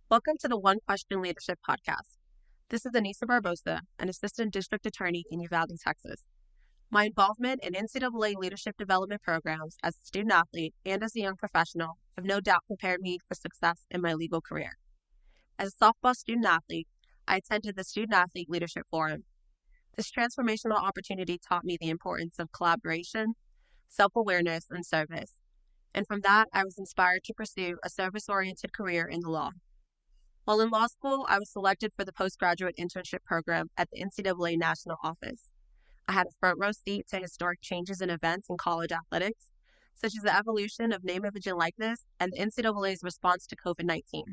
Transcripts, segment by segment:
Welcome to the One Question Leadership Podcast. This is Anissa Barbosa, an assistant district attorney in Uvalde, Texas. My involvement in NCAA leadership development programs as a student athlete and as a young professional have no doubt prepared me for success in my legal career. As a softball student athlete, I attended the Student Athlete Leadership Forum. This transformational opportunity taught me the importance of collaboration, self-awareness, and service. And from that, I was inspired to pursue a service-oriented career in the law. While in law school, I was selected for the postgraduate internship program at the NCAA National Office. I had a front row seat to historic changes in events in college athletics, such as the evolution of name, image, and likeness and the NCAA's response to COVID-19.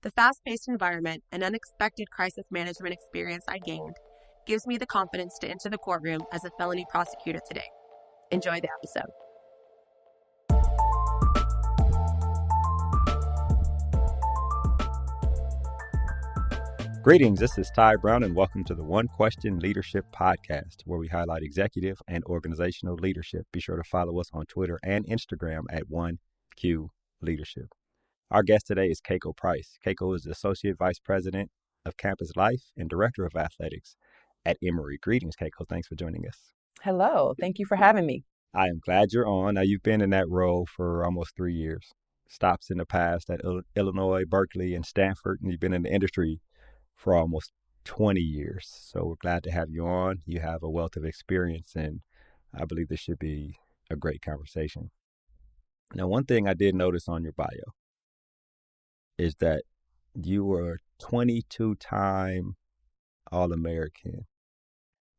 The fast-paced environment and unexpected crisis management experience I gained gives me the confidence to enter the courtroom as a felony prosecutor today. Enjoy the episode. Greetings, this is Ty Brown, and welcome to the One Question Leadership Podcast, where we highlight executive and organizational leadership. Be sure to follow us on Twitter and Instagram at 1Q Leadership. Our guest today is Keiko Price. Keiko is the Associate Vice President of Campus Life and Director of Athletics at Emory. Greetings, Keiko. Thanks for joining us. Hello. Thank you for having me. I am glad you're on. Now, you've been in that role for almost 3 years. Stops in the past at Illinois, Berkeley, and Stanford, and you've been in the industry for almost 20 years. So we're glad to have you on. You have a wealth of experience, and I believe this should be a great conversation. Now, one thing I did notice on your bio is that you were a 22-time All-American.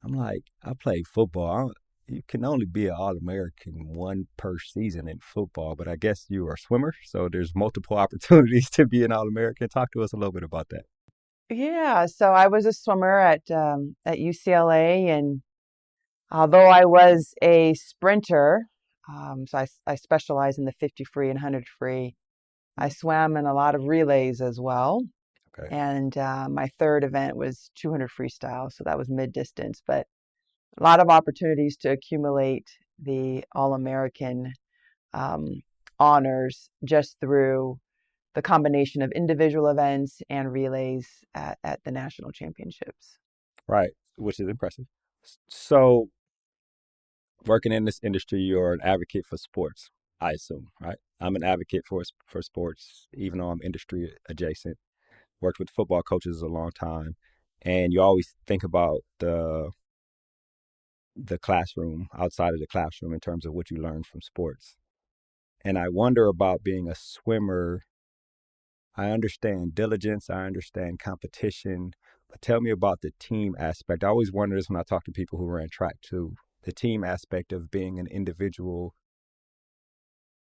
I'm like, I played football. You can only be an All-American one per season in football, but I guess you are a swimmer, so there's multiple opportunities to be an All-American. Talk to us a little bit about that. Yeah, so I was a swimmer at UCLA, and although I was a sprinter, so I specialize in the 50 free and 100 free, I swam in a lot of relays as well. Okay. And my third event was 200 freestyle, so that was mid-distance, but a lot of opportunities to accumulate the All-American honors just through the combination of individual events and relays at the national championships. Right, which is impressive. So, working in this industry, you're an advocate for sports, I assume, right? I'm an advocate for sports, even though I'm industry adjacent. Worked with football coaches a long time, and you always think about the classroom, outside of the classroom, in terms of what you learn from sports. And I wonder about being a swimmer. I understand diligence, I understand competition, but tell me about the team aspect. I always wonder this when I talk to people who ran track too, the team aspect of being an individual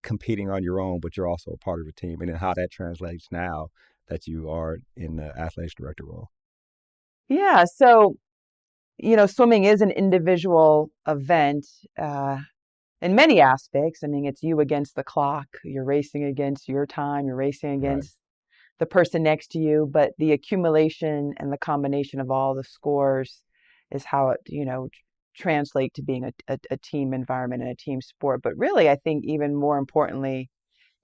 competing on your own, but you're also a part of a team, and then how that translates now that you are in the athletics director role. Yeah, so, swimming is an individual event in many aspects. I mean, it's you against the clock. You're racing against your time. You're racing against the person next to you, but the accumulation and the combination of all the scores is how it, translate to being a team environment and a team sport. But really, I think even more importantly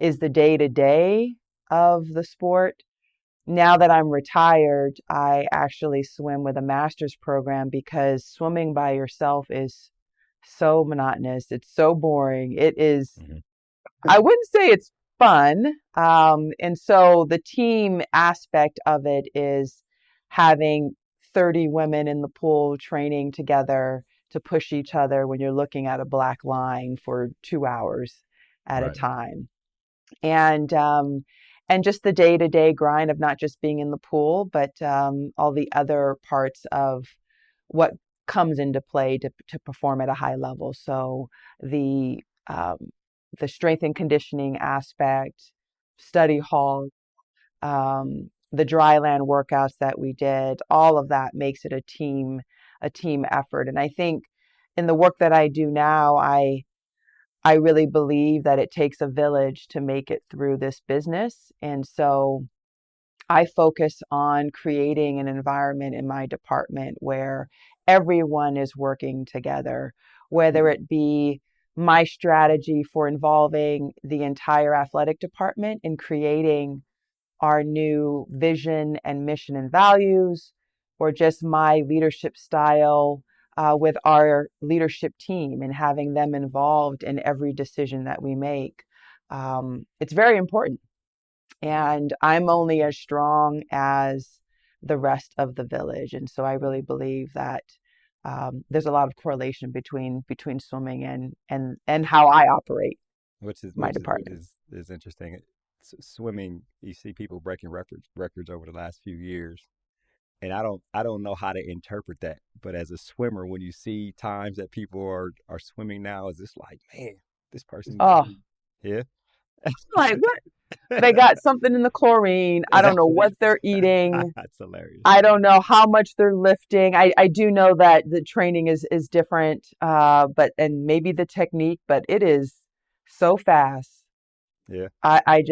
is the day-to-day of the sport. Now that I'm retired, I actually swim with a master's program because swimming by yourself is so monotonous. It's so boring. It is, I wouldn't say it's fun. And so the team aspect of it is having 30 women in the pool training together to push each other when you're looking at a black line for 2 hours at a time. And just the day-to-day grind of not just being in the pool, but all the other parts of what comes into play to perform at a high level. So the strength and conditioning aspect, study hall, the dry land workouts that we did, all of that makes it a team effort. And I think in the work that I do now, I really believe that it takes a village to make it through this business. And so I focus on creating an environment in my department where everyone is working together, whether it be my strategy for involving the entire athletic department in creating our new vision and mission and values, or just my leadership style with our leadership team and having them involved in every decision that we make. It's very important. And I'm only as strong as the rest of the village. And so I really believe that there's a lot of correlation between swimming and how I operate which is my which is department. is interesting. Swimming, you see people breaking records over the last few years, and I don't know how to interpret that. But as a swimmer, when you see times that people are swimming now, is this like, man, this person, Oh, yeah, like what? They got something in the chlorine. I is don't that know what they're eating. that's hilarious. I don't know how much they're lifting. I do know that the training is different, but and maybe the technique, but it is so fast. Yeah, I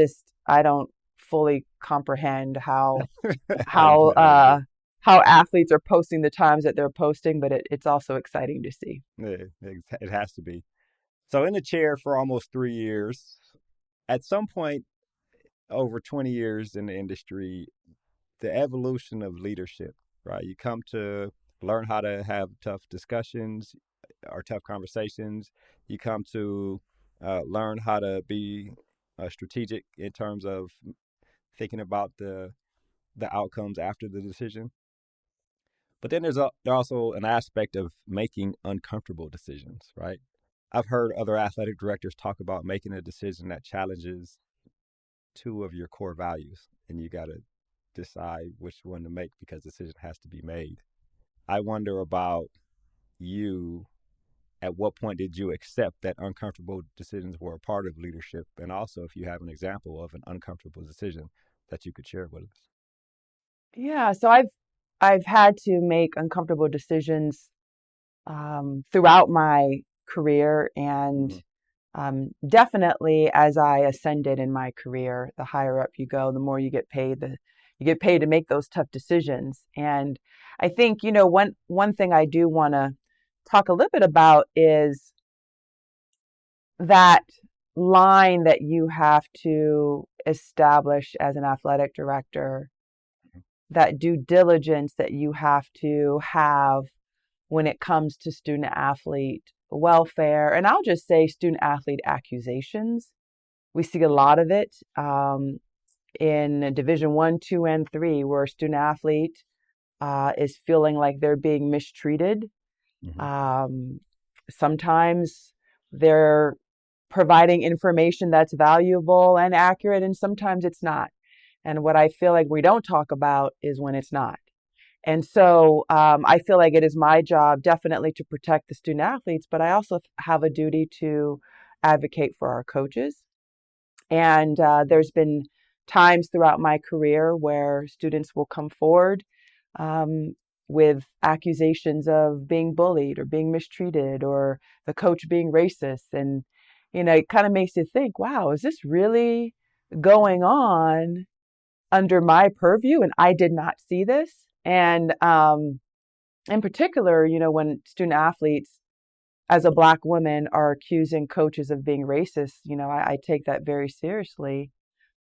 don't fully comprehend I how I don't get. how athletes are posting the times that they're posting, but it's also exciting to see. It has to be. So in the chair for almost 3 years. At some point over 20 years in the industry, the evolution of leadership, right? You come to learn how to have tough discussions or tough conversations. You come to learn how to be strategic in terms of thinking about the outcomes after the decision. But then there's also an aspect of making uncomfortable decisions, right? I've heard other athletic directors talk about making a decision that challenges two of your core values, and you got to decide which one to make because the decision has to be made. I wonder about you. At what point did you accept that uncomfortable decisions were a part of leadership? And also, if you have an example of an uncomfortable decision that you could share with us. Yeah, so I've had to make uncomfortable decisions throughout my career, and Mm-hmm. definitely as I ascended in my career, the higher up you go, the more you get paid. You get paid to make those tough decisions. And I think one thing I do want to talk a little bit about is that line that you have to establish as an athletic director, that due diligence that you have to have when it comes to student athlete welfare. And I'll just say student athlete accusations. We see a lot of it in Division 1, 2, and 3, where a student athlete is feeling like they're being mistreated. Mm-hmm. Um, Sometimes they're providing information that's valuable and accurate, and sometimes it's not. And what I feel like we don't talk about is when it's not. And so I feel like it is my job definitely to protect the student athletes, but I also have a duty to advocate for our coaches. And there's been times throughout my career where students will come forward um, with accusations of being bullied or being mistreated or the coach being racist. And, it kind of makes you think, wow, is this really going on under my purview? And I did not see this. And in particular, when student athletes as a Black woman are accusing coaches of being racist, I take that very seriously.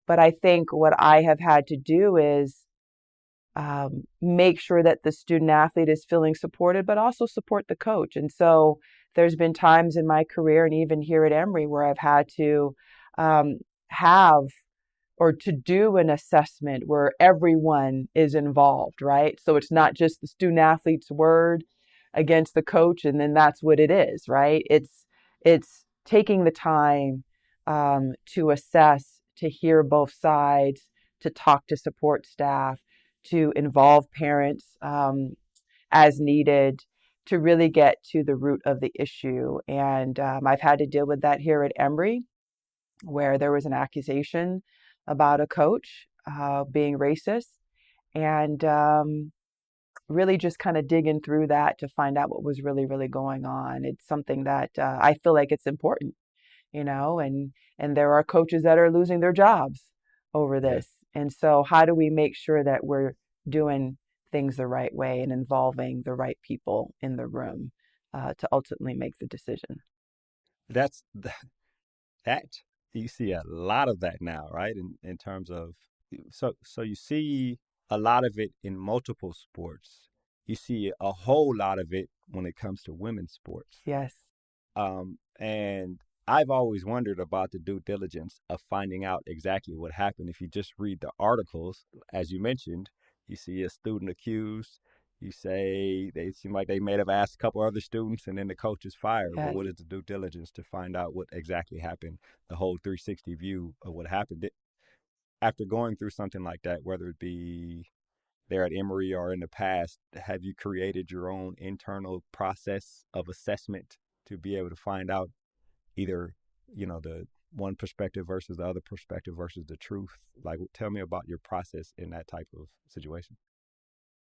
But I think what I have had to do is make sure that the student athlete is feeling supported, but also support the coach. And so there's been times in my career and even here at Emory where I've had to have or to do an assessment where everyone is involved, right? So it's not just the student athlete's word against the coach, and then that's what it is, right? It's taking the time to assess, to hear both sides, to talk to support staff, to involve parents as needed, to really get to the root of the issue. And I've had to deal with that here at Emory, where there was an accusation about a coach being racist, and really just kind of digging through that to find out what was really, really going on. It's something that I feel like it's important, and there are coaches that are losing their jobs over Yeah, this. And so how do we make sure that we're doing things the right way and involving the right people in the room to ultimately make the decision? that's that. You see a lot of that now, right? In terms of so you see a lot of it in multiple sports. You see a whole lot of it when it comes to women's sports. Yes. And I've always wondered about the due diligence of finding out exactly what happened. If you just read the articles, as you mentioned, you see a student accused. You say they seem like they may have asked a couple other students, and then the coach is fired. Yes. But what is the due diligence to find out what exactly happened? The whole 360 view of what happened. After going through something like that, whether it be there at Emory or in the past, have you created your own internal process of assessment to be able to find out either, the one perspective versus the other perspective versus the truth? Like, tell me about your process in that type of situation.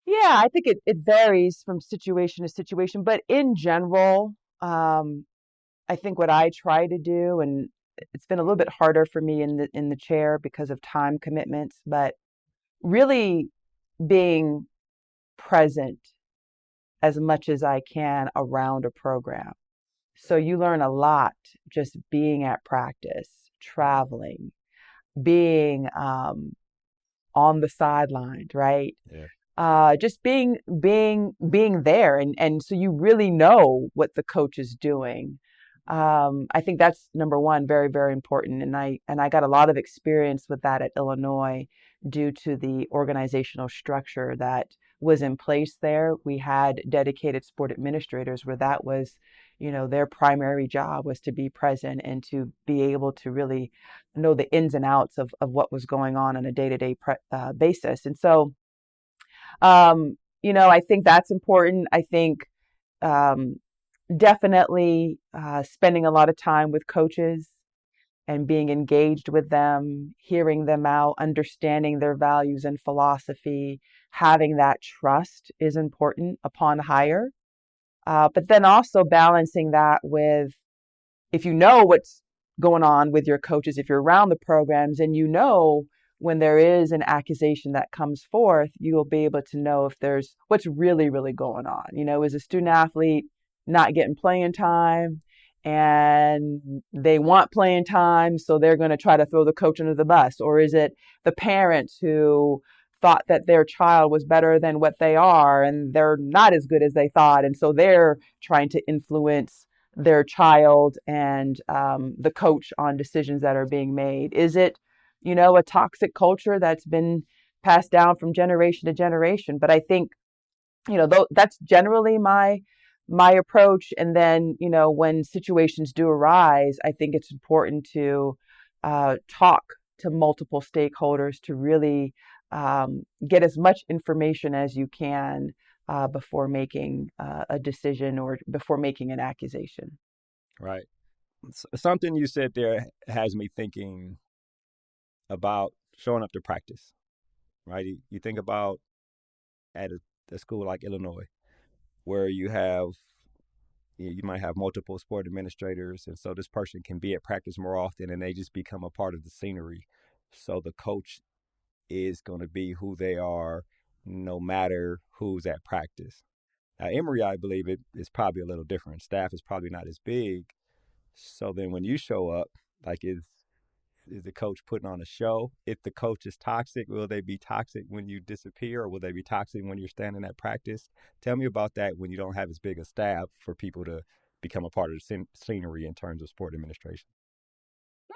Yeah, I think it varies from situation to situation, but in general, I think what I try to do, and it's been a little bit harder for me in the chair because of time commitments, but really being present as much as I can around a program. So you learn a lot just being at practice, traveling, being on the sidelines, right? Yeah. Just being there, and so you really know what the coach is doing. I think that's number one, very, very important. And I got a lot of experience with that at Illinois due to the organizational structure that was in place there. We had dedicated sport administrators where that was, their primary job was to be present and to be able to really know the ins and outs of what was going on a day-to-day basis. And so, I think that's important. I think definitely spending a lot of time with coaches and being engaged with them, hearing them out, understanding their values and philosophy, having that trust is important upon hire. But then also balancing that with, if you know what's going on with your coaches, if you're around the programs and when there is an accusation that comes forth, you will be able to know if there's what's really, really going on. Is a student athlete not getting playing time and they want playing time, so they're going to try to throw the coach under the bus? Or is it the parents who thought that their child was better than what they are and they're not as good as they thought, and so they're trying to influence their child and the coach on decisions that are being made? Is it, a toxic culture that's been passed down from generation to generation? But I think, that's generally my approach. And then, when situations do arise, I think it's important to talk to multiple stakeholders to really get as much information as you can before making a decision or before making an accusation. Right. Something you said there has me thinking about showing up to practice, right? You think about at a school like Illinois, where you might have multiple sport administrators, and so this person can be at practice more often, and they just become a part of the scenery. So the coach is going to be who they are, no matter who's at practice. Now, Emory, I believe it is probably a little different. Staff is probably not as big. So then when you show up, like, is the coach putting on a show? If the coach is toxic, will they be toxic when you disappear, or will they be toxic when you're standing at practice? Tell me about that when you don't have as big a staff for people to become a part of the scenery in terms of sport administration.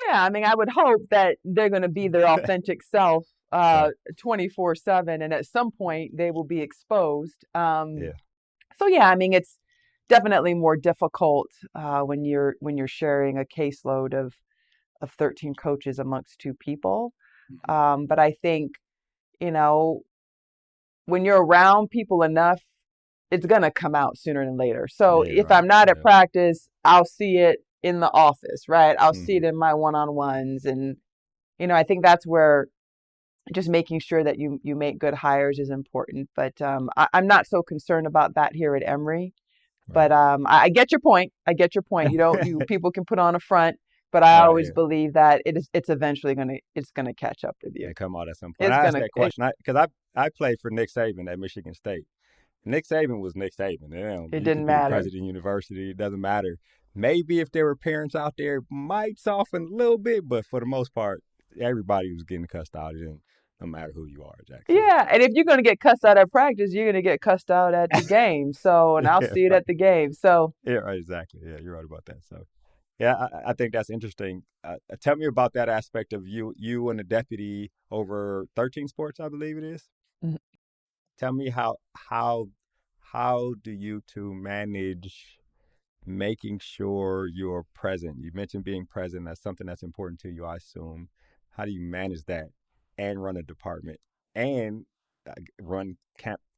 Yeah, I mean, I would hope that they're going to be their authentic self 24/7, and at some point they will be exposed. Yeah. So yeah, I mean, it's definitely more difficult when you're sharing a caseload of 13 coaches amongst two people. But I think, when you're around people enough, it's going to come out sooner than later. So if I'm not at practice, I'll see it in the office, right? I'll see it in my one-on-ones. And, I think that's where just making sure that you make good hires is important. But I'm not so concerned about that here at Emory. Right. But I get your point. People can put on a front, but I always believe that it's eventually gonna catch up with you. And come out at some point. I asked that question because I played for Nick Saban at Michigan State. Nick Saban was Nick Saban. It didn't matter. President of university, it doesn't matter. Maybe if there were parents out there, it might soften a little bit, but for the most part, everybody was getting cussed out. And no matter who you are, Jack. So Yeah, and if you're going to get cussed out at practice, you're going to get cussed out at the game. So, and I'll yeah, see it right. at the game. So, Yeah, right, exactly. Yeah, you're right about that. So yeah, I think that's interesting. Tell me about that aspect of you and the deputy over 13 sports, I believe it is. mhm. Tell me how do you two manage making sure you're present? You mentioned being present. That's something that's important to you, I assume. How do you manage that and run a department and run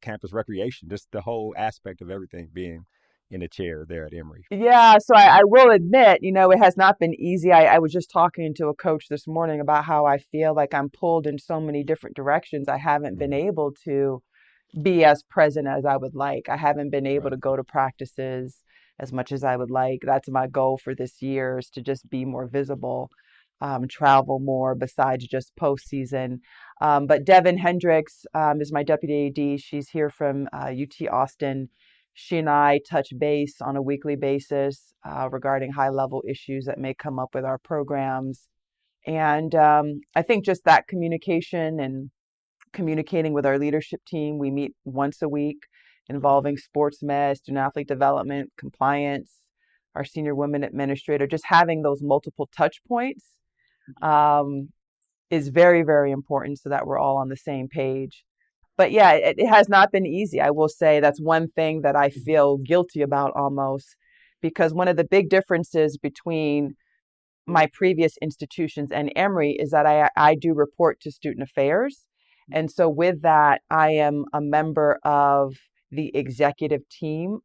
campus recreation? Just the whole aspect of everything being in the chair there at Emory. Yeah, so I will admit, it has not been easy. I was just talking to a coach this morning about how I feel like I'm pulled in so many different directions. I haven't been Mm-hmm. able to be as present as I would like. I haven't been able Right. to go to practices as much as I would like. That's my goal for this year is to just be more visible, travel more besides just postseason. But Devin Hendricks is my deputy AD. She's here from UT Austin. She and I touch base on a weekly basis regarding high level issues that may come up with our programs. And I think just that communication and communicating with our leadership team. We meet once a week involving sports med, student athlete development, compliance, our senior women administrator. Just having those multiple touch points um, is very, very important so that we're all on the same page. But yeah, it has not been easy. I will say that's one thing that I feel guilty about almost because one of the big differences between my previous institutions and Emory is that I do report to student affairs. And so with that, I am a member of the executive team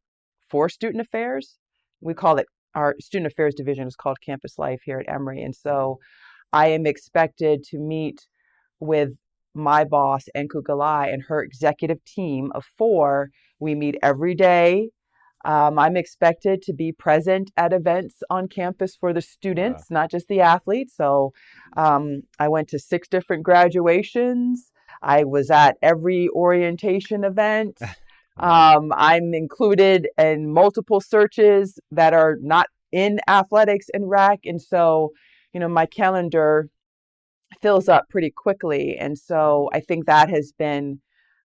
for student affairs. We call it our student affairs division is called Campus Life here at Emory. And so I am expected to meet with my boss, Enku Galai, and her executive team of 4. We meet every day. I'm expected to be present at events on campus for the Wow. students, not just the athletes. So I went to 6 different graduations. I was at every orientation event. Wow. I'm included in multiple searches that are not in athletics and rec. And so, my calendar fills up pretty quickly. And so I think that has been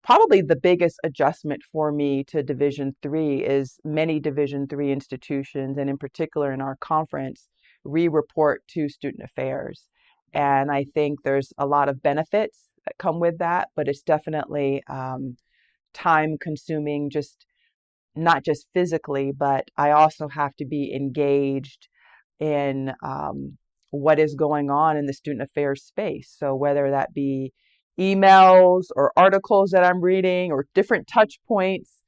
probably the biggest adjustment for me to Division 3 is many Division 3 institutions, and in particular in our conference, report to student affairs. And I think there's a lot of benefits that come with that, but it's definitely time consuming, just not just physically, but I also have to be engaged in what is going on in the student affairs space. So whether that be emails or articles that I'm reading or different touch points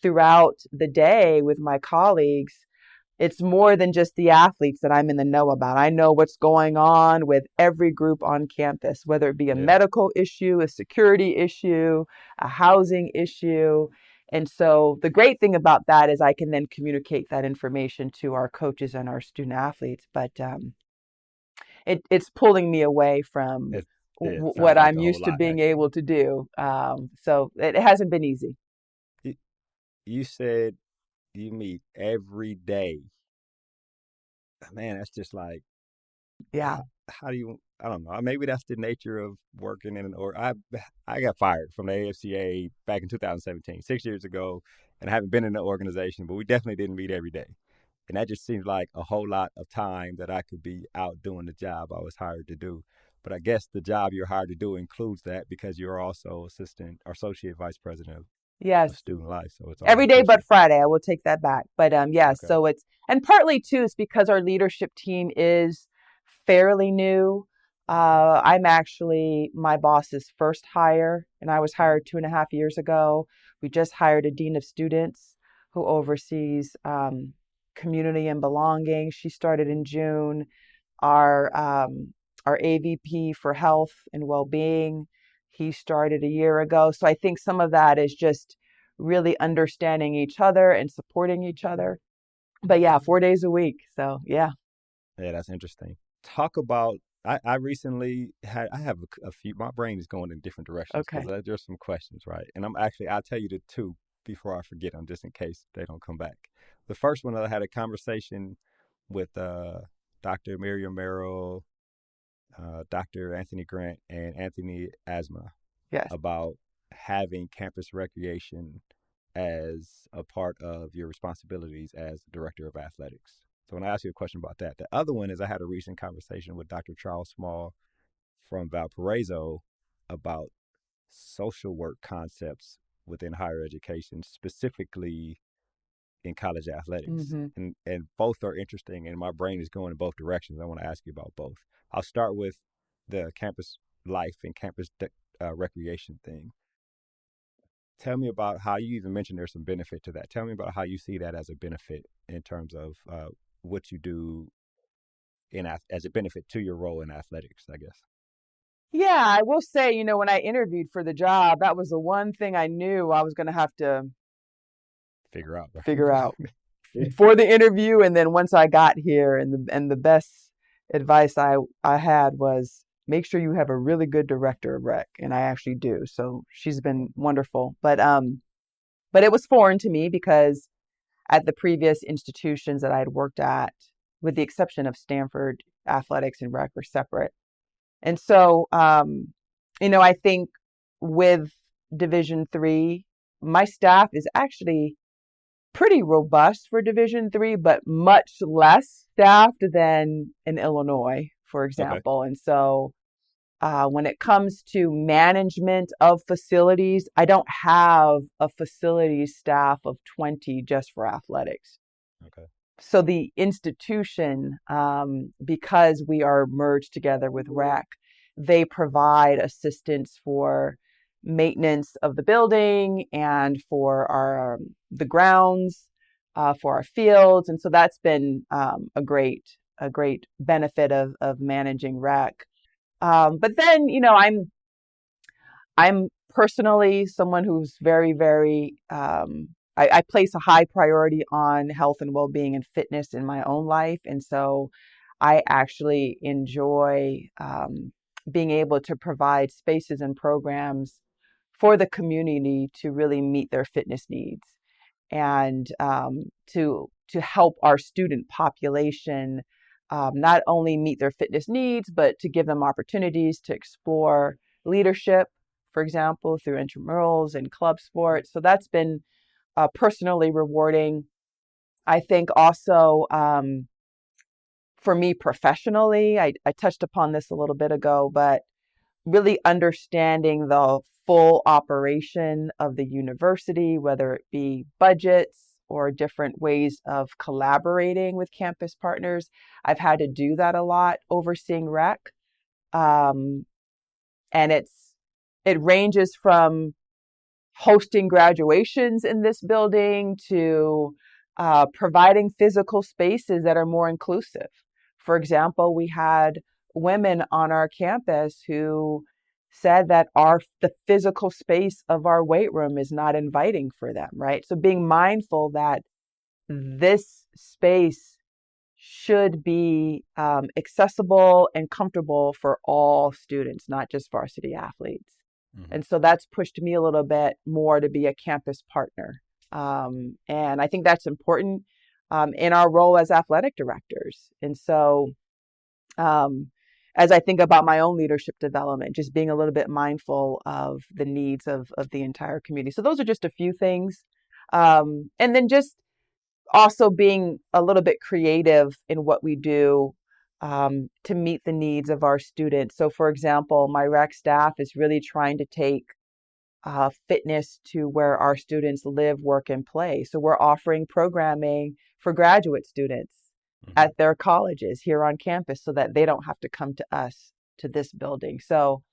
throughout the day with my colleagues, it's more than just the athletes that I'm in the know about. I know what's going on with every group on campus, whether it be a Yeah. medical issue, a security issue, a housing issue. And so the great thing about that is I can then communicate that information to our coaches and our student athletes. But it's pulling me away from It yeah, sounds what like I'm a whole used to lot being actually. able to do. So it hasn't been easy. You, you said you meet every day. Man, that's just like Yeah. how do you I don't know. Maybe that's the nature of working in an or I got fired from the AFCA back in 2017, 6 years ago, and I haven't been in the organization, but we definitely didn't meet every day. And that just seems like a whole lot of time that I could be out doing the job I was hired to do. But I guess the job you're hired to do includes that because you're also assistant or associate vice president of Yes. student life. So it's all Every day but inclusive. Friday. I will take that back. But yeah, Okay. so it's, and partly too, is because our leadership team is fairly new. I'm actually my boss's first hire, and I was hired 2.5 years ago. We just hired a dean of students who oversees community and belonging. She started in June. Our our AVP for health and well-being, he started a year ago. So I think some of that is just really understanding each other and supporting each other. But yeah, 4 days a week. So yeah. Yeah, that's interesting. Talk about. I recently had. I have a few. My brain is going in different directions because Okay. there's some questions, right? And I'm actually. I'll tell you the two before I forget them, just in case they don't come back. The first one, I had a conversation with Dr. Miriam Merrill. Dr. Anthony Grant and Anthony Asma Yes. about having campus recreation as a part of your responsibilities as the director of athletics. So when I ask you a question about that, the other one is I had a recent conversation with Dr. Charles Small from Valparaiso about social work concepts within higher education, specifically in college athletics. Mm-hmm. And both are interesting, and my brain is going in both directions. I want to ask you about both. I'll start with the campus life and campus recreation thing. Tell me about how you even mentioned there's some benefit to that. Tell me about how you see that as a benefit in terms of what you do as a benefit to your role in athletics, I guess. Yeah, I will say, when I interviewed for the job, that was the one thing I knew I was going to have to Figure out. figure out for the interview, and then once I got here, and the best advice I had was make sure you have a really good director of rec, and I actually do. So she's been wonderful, but it was foreign to me because at the previous institutions that I had worked at, with the exception of Stanford, athletics and rec were separate. And so, I think with Division III, my staff is actually pretty robust for Division III, but much less staffed than in Illinois, for Okay. example. And so, when it comes to management of facilities, I don't have a facilities staff of 20 just for athletics. Okay. So the institution, because we are merged together with rec, they provide assistance for maintenance of the building and for the grounds, for our fields, and so that's been a great benefit of managing rec. But then, I'm personally someone who's very, very, I place a high priority on health and well-being and fitness in my own life. And so I actually enjoy being able to provide spaces and programs for the community to really meet their fitness needs and to help our student population not only meet their fitness needs, but to give them opportunities to explore leadership, for example, through intramurals and club sports. So that's been personally rewarding. I think also for me professionally, I touched upon this a little bit ago, but really understanding the full operation of the university, whether it be budgets or different ways of collaborating with campus partners. I've had to do that a lot overseeing rec. Um, and it ranges from hosting graduations in this building to providing physical spaces that are more inclusive. For example, we had women on our campus who said that the physical space of our weight room is not inviting for them, right? So being mindful that this space should be accessible and comfortable for all students, not just varsity athletes. Mm-hmm. And so that's pushed me a little bit more to be a campus partner. And I think that's important in our role as athletic directors. And so as I think about my own leadership development, just being a little bit mindful of the needs of the entire community. So those are just a few things. And then just also being a little bit creative in what we do to meet the needs of our students. So for example, my rec staff is really trying to take fitness to where our students live, work, and play. So we're offering programming for graduate students at their colleges here on campus so that they don't have to come to us, to this building. So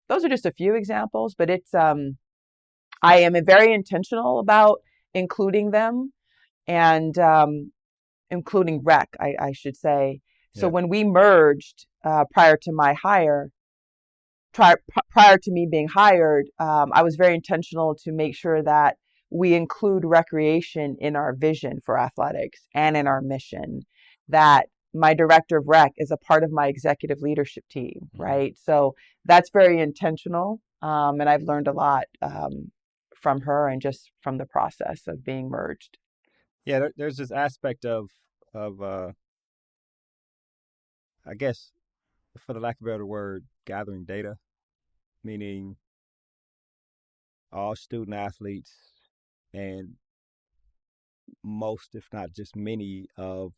those are just a few examples, but it's I am very intentional about including them and including rec, I should say. So when we merged prior to my hire, prior to me being hired, I was very intentional to make sure that we include recreation in our vision for athletics and in our mission, that my director of rec is a part of my executive leadership team, right? So that's very intentional. And I've learned a lot from her and just from the process of being merged. Yeah, there's this aspect of I guess for the lack of a better word, gathering data, meaning all student athletes and most, if not just many, of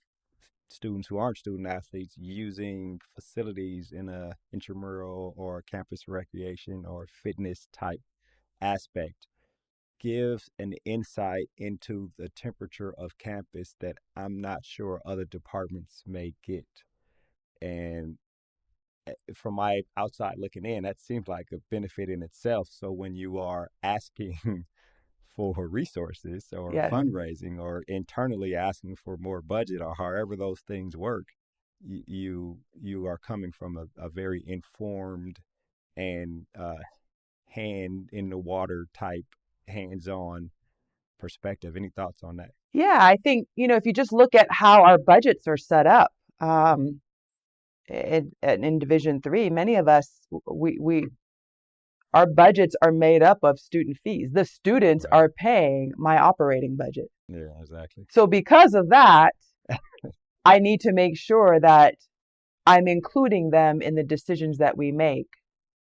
students who aren't student athletes using facilities in a intramural or campus recreation or fitness type aspect gives an insight into the temperature of campus that I'm not sure other departments may get. And from my outside looking in, that seems like a benefit in itself. So when you are asking for resources or Yes. fundraising or internally asking for more budget or however those things work, you are coming from a very informed and hand in the water type, hands-on perspective. Any thoughts on that? Yeah, I think, if you just look at how our budgets are set up, in Division III, many of us, our budgets are made up of student fees. The students Right. are paying my operating budget. Yeah, exactly. So because of that, I need to make sure that I'm including them in the decisions that we make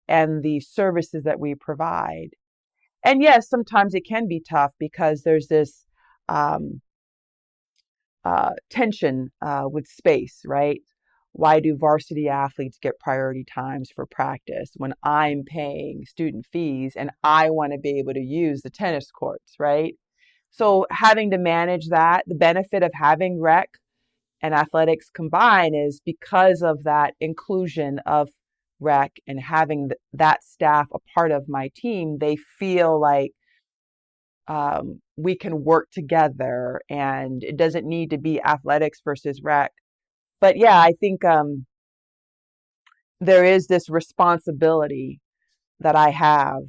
and the services that we provide. And yes, sometimes it can be tough because there's this tension with space, right? Why do varsity athletes get priority times for practice when I'm paying student fees and I want to be able to use the tennis courts, right? So having to manage that, the benefit of having rec and athletics combined is because of that inclusion of rec and having that staff a part of my team, they feel like we can work together and it doesn't need to be athletics versus rec. But yeah, I think there is this responsibility that I have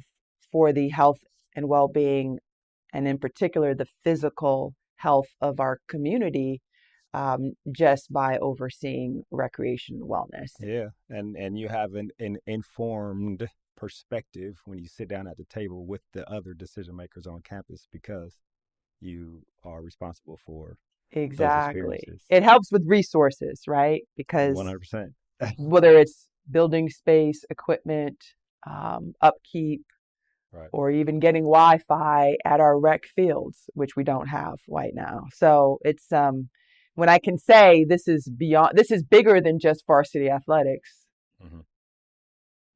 for the health and well-being, and in particular, the physical health of our community, just by overseeing recreation and wellness. Yeah, and you have an informed perspective when you sit down at the table with the other decision makers on campus because you are responsible for those Exactly. experiences. It helps with resources, right? Because 100%. whether it's building space, equipment, upkeep, Right. or even getting Wi-Fi at our rec fields, which we don't have right now. So it's when I can say this is bigger than just varsity athletics, Hmm.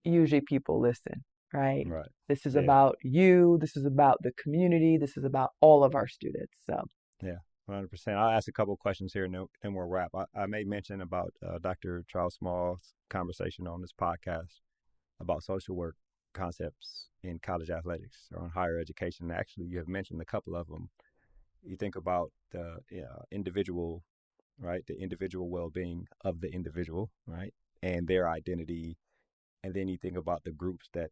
usually people listen, right? Right. This is Yeah. about you. This is about the community. This is about all of our students. So Yeah. 100%. I'll ask a couple of questions here and then we'll wrap. I made mention about Dr. Charles Small's conversation on this podcast about social work concepts in college athletics or in higher education. Actually, you have mentioned a couple of them. You think about the individual, right? The individual well-being of the individual, right? And their identity. And then you think about the groups that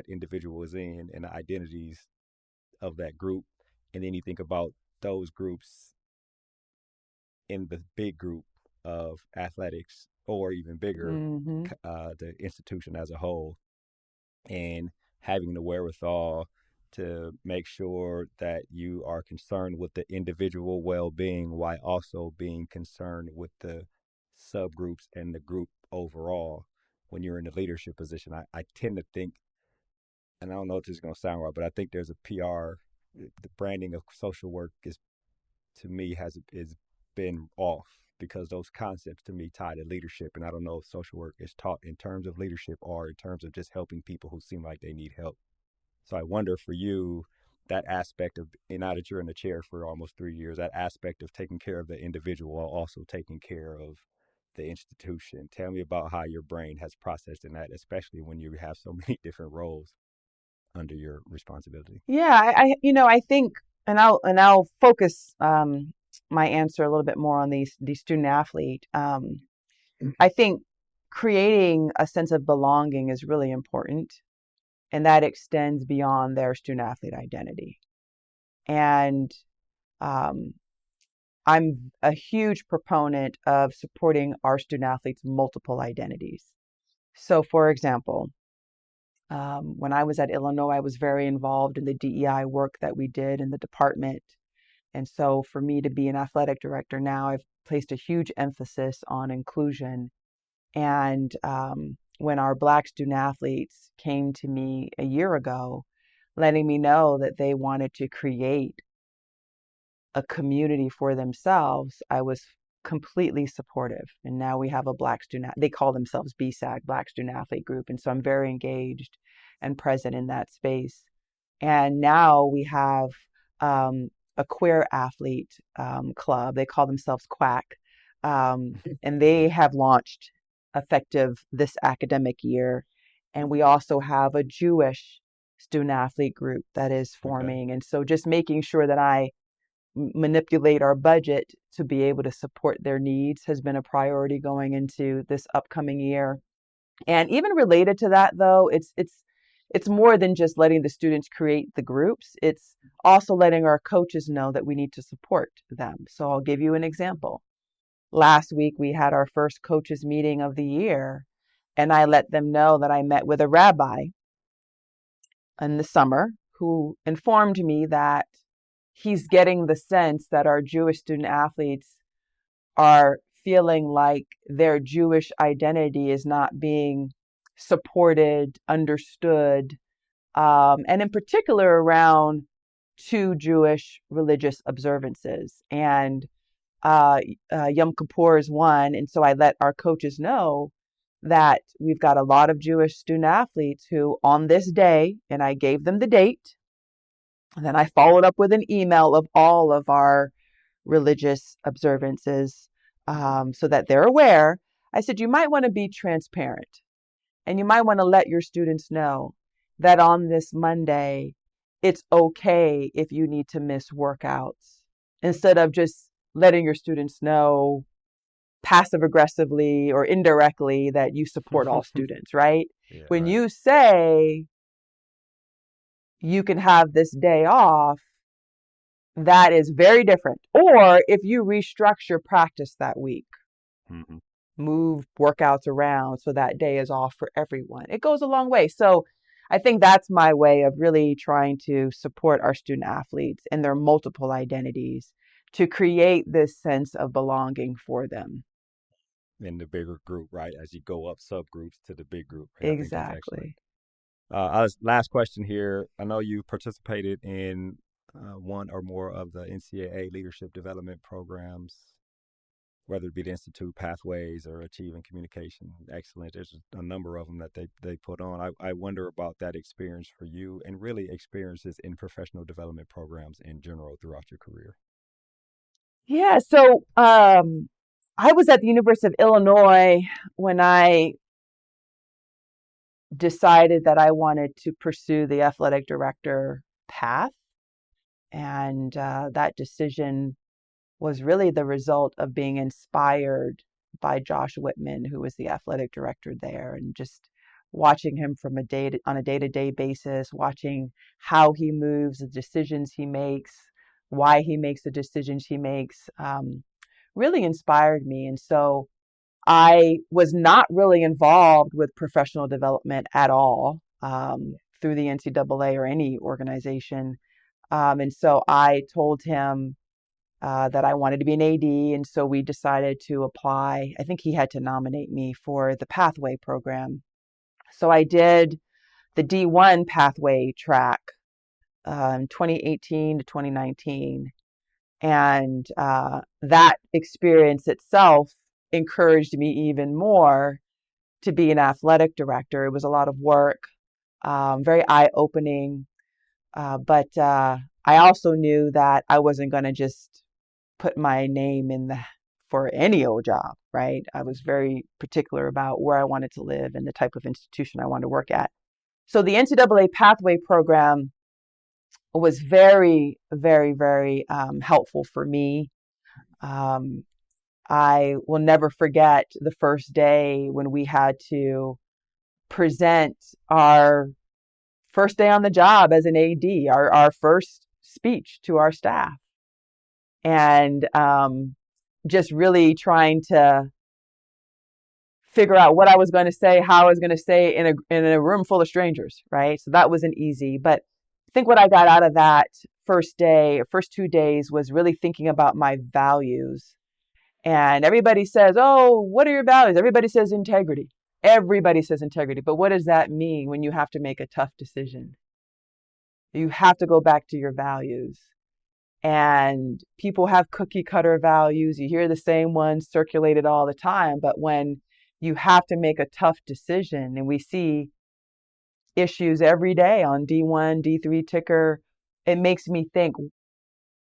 individual is in and the identities of that group. And then you think about those groups in the big group of athletics or even bigger, mm-hmm. the institution as a whole, and having the wherewithal to make sure that you are concerned with the individual well-being while also being concerned with the subgroups and the group overall when you're in a leadership position. I tend to think, and I don't know if this is going to sound right, but I think there's a PR, the branding of social work is, to me, is been off because those concepts to me tie to leadership. And I don't know if social work is taught in terms of leadership or in terms of just helping people who seem like they need help. So I wonder for you, that aspect of, and now that you're in the chair for almost 3 years, that aspect of taking care of the individual while also taking care of the institution. Tell me about how your brain has processed in that, especially when you have so many different roles under your responsibility. Yeah, I think, and I'll focus my answer a little bit more on the student athlete. I think creating a sense of belonging is really important, and that extends beyond their student athlete identity. And um, I'm a huge proponent of supporting our student athletes' multiple identities. So, for example, when I was at Illinois, I was very involved in the DEI work that we did in the department. And so for me to be an athletic director now, I've placed a huge emphasis on inclusion And when our Black student athletes came to me a year ago, letting me know that they wanted to create a community for themselves, I was completely supportive. And now we have a Black student, they call themselves BSAG, Black Student Athlete Group. And so I'm very engaged and present in that space. And now we have a queer athlete club. They call themselves Quack. And they have launched effective this academic year. And we also have a Jewish student athlete group that is forming. Okay. And so just making sure that I manipulate our budget to be able to support their needs has been a priority going into this upcoming year. And even related to that, though, it's more than just letting the students create the groups. It's also letting our coaches know that we need to support them. So I'll give you an example. Last week, we had our first coaches meeting of the year, and I let them know that I met with a rabbi in the summer who informed me that he's getting the sense that our Jewish student athletes are feeling like their Jewish identity is not being supported, understood, and in particular around two Jewish religious observances. And Yom Kippur is one. And so I let our coaches know that we've got a lot of Jewish student athletes who on this day, and I gave them the date, and then I followed up with an email of all of our religious observances so that they're aware. I said, you might want to be transparent and you might want to let your students know that on this Monday, it's okay if you need to miss workouts instead of just letting your students know passive aggressively or indirectly that you support all students, right? Yeah, when right. You say you can have this day off, that is very different. Or if you restructure practice that week, move workouts around so that day is off for everyone, it goes a long way. So I think that's my way of really trying to support our student athletes and their multiple identities to create this sense of belonging for them. In the bigger group, right? As you go up subgroups to the big group. Exactly. Last question here. I know you participated in one or more of the NCAA leadership development programs, whether it be the Institute Pathways or Achieving Communication Excellence. There's a number of them that they put on. I wonder about that experience for you and really experiences in professional development programs in general throughout your career. Yeah, so I was at the University of Illinois when I decided that I wanted to pursue the athletic director path. And that decision was really the result of being inspired by Josh Whitman, who was the athletic director there, and just watching him on a day-to-day basis, watching how he moves, the decisions he makes, why he makes the decisions he makes, really inspired me. And so I was not really involved with professional development at all through the NCAA or any organization. And so I told him that I wanted to be an AD. And so we decided to apply. I think he had to nominate me for the Pathway program. So I did the D1 Pathway track 2018 to 2019. And that experience itself encouraged me even more to be an athletic director. It was a lot of work, very eye-opening. But I also knew that I wasn't going to just put my name for any old job, right? I was very particular about where I wanted to live and the type of institution I wanted to work at. So the NCAA Pathway program was very, very, very helpful for me. I will never forget the first day when we had to present our first day on the job as an AD, our first speech to our staff. And just really trying to figure out what I was going to say, how I was going to say in a room full of strangers, right? So that wasn't easy. But I think what I got out of that first 2 days was really thinking about my values And everybody says, oh, what are your values? Everybody says integrity. Everybody says integrity. But what does that mean when you have to make a tough decision? You have to go back to your values. And people have cookie cutter values. You hear the same ones circulated all the time. But when you have to make a tough decision, and we see issues every day on D1, D3 ticker, it makes me think,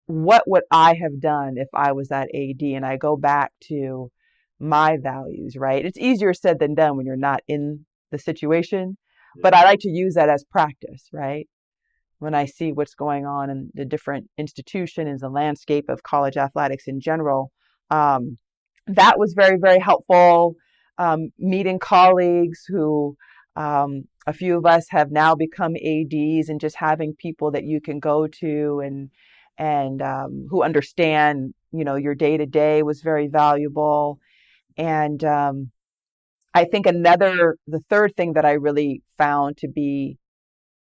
what would I have done if I was that AD? And I go back to my values, right? It's easier said than done when you're not in the situation, but I like to use that as practice, right? When I see what's going on in the different institutions, the landscape of college athletics in general, that was very, very helpful. Meeting colleagues who, a few of us have now become ADs, and just having people that you can go to and who understand, your day to day was very valuable. And I think the third thing that I really found to be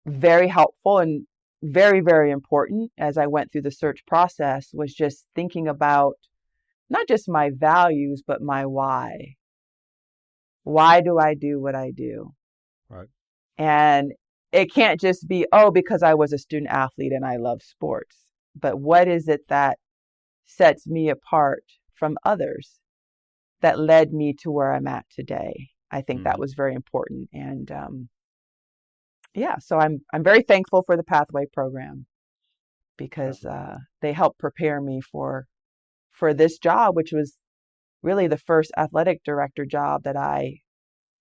very helpful and very, very important as I went through the search process was just thinking about not just my values, but my why. Why do I do what I do? Right. And it can't just be, because I was a student athlete and I love sports. But what is it that sets me apart from others that led me to where I'm at today? I think that was very important. And so I'm very thankful for the Pathway program, because they helped prepare me for this job, which was really the first athletic director job that I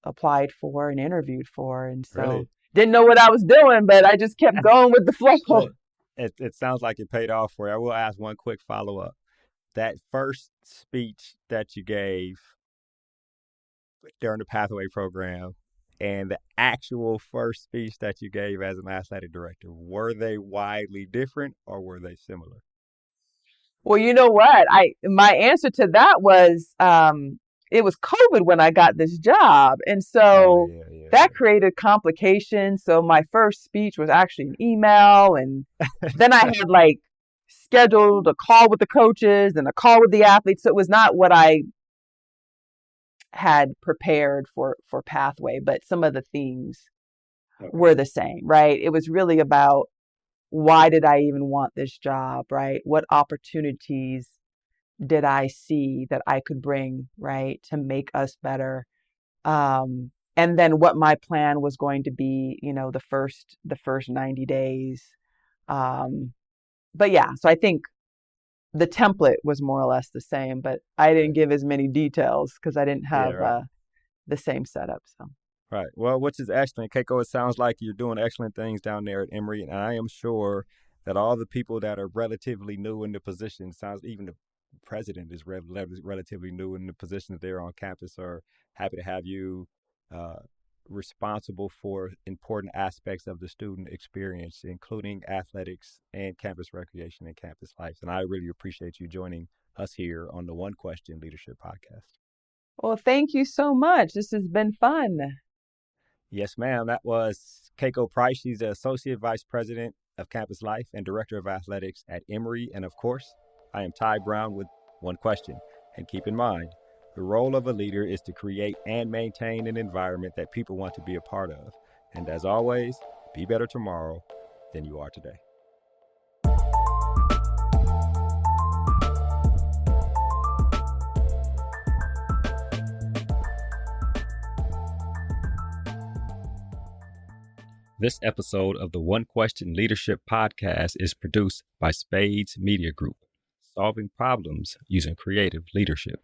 applied for and interviewed for. And so didn't know what I was doing, but I just kept going with the flow. It sounds like it paid off for you. I will ask one quick follow-up. That first speech that you gave during the Pathway program and the actual first speech that you gave as an athletic director, were they widely different or were they similar? Well, you know what? My answer to that was it was COVID when I got this job. And so that created complications. So my first speech was actually an email. And then I had scheduled a call with the coaches and a call with the athletes. So it was not what I had prepared for Pathway, but some of the themes were the same, right? It was really about, why did I even want this job, right? What opportunities did I see that I could bring, right, to make us better? And then what my plan was going to be, the first 90 days. But yeah, so I think the template was more or less the same, but I didn't give as many details because I didn't have the same setup. So. Right. Well, which is excellent. Keiko, it sounds like you're doing excellent things down there at Emory, and I am sure that all the people that are relatively new in the position, even the president is relatively new in the positions there on campus, are happy to have you responsible for important aspects of the student experience, including athletics and campus recreation and campus life. And I really appreciate you joining us here on the One Question Leadership Podcast. Well, thank you so much. This has been fun. Yes, ma'am. That was Keiko Price. She's the Associate Vice President of Campus Life and Director of Athletics at Emory. And of course, I am Ty Brown with One Question. And keep in mind, the role of a leader is to create and maintain an environment that people want to be a part of. And as always, be better tomorrow than you are today. This episode of the One Question Leadership Podcast is produced by Spades Media Group, solving problems using creative leadership.